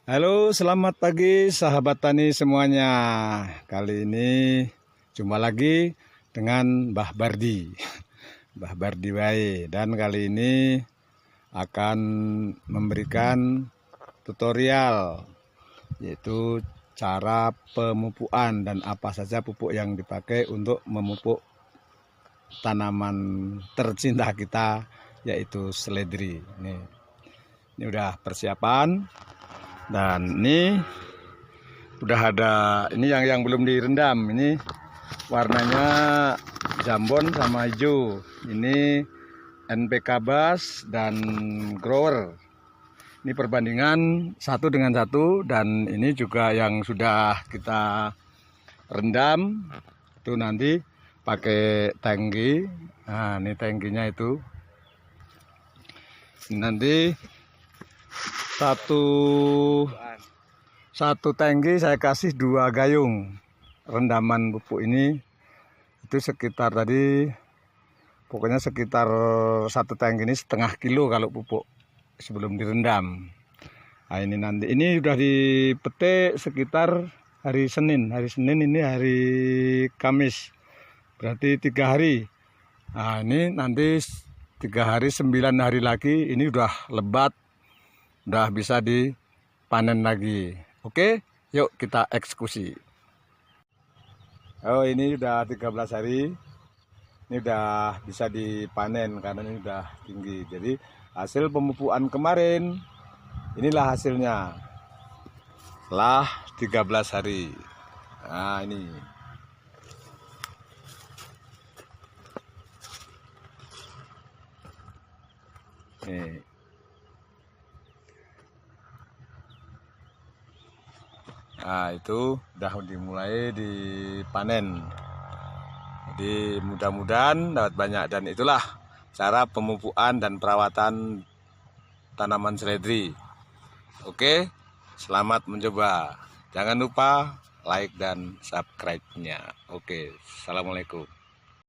Halo, selamat pagi sahabat tani semuanya. Kali ini jumpa lagi dengan Mbah Bardi. Mbah Bardi wae. Dan kali ini akan memberikan tutorial yaitu cara pemupukan dan apa saja pupuk yang dipakai untuk memupuk tanaman tercinta kita yaitu seledri. Ini udah persiapan. Dan ini udah ada, ini yang belum direndam, ini warnanya jambon sama hijau. Ini NPK Bas dan grower. Ini perbandingan satu dengan satu, dan ini juga yang sudah kita rendam itu nanti pakai tangki. Nah, ini tangkinya itu. Nanti satu tangki saya kasih 2 gayung rendaman pupuk ini. Itu sekitar tadi, pokoknya sekitar satu tangki ini setengah kilo kalau pupuk sebelum direndam. Nah, ini nanti ini sudah dipetik sekitar hari Senin. Hari Senin ini hari Kamis, berarti 3 hari. Nah, ini nanti 3 hari 9 hari lagi ini udah lebat, udah bisa dipanen lagi. Oke, yuk kita eksekusi. Oh, ini udah 13 hari. Ini udah bisa dipanen karena ini udah tinggi. Jadi hasil pemupukan kemarin, inilah hasilnya setelah 13 hari. Nah, ini. Nih. Nah, itu udah dimulai dipanen. Jadi mudah-mudahan dapat banyak, dan itulah cara pemupukan dan perawatan tanaman seledri. Oke, selamat mencoba. Jangan lupa like dan subscribe-nya. Oke, assalamualaikum.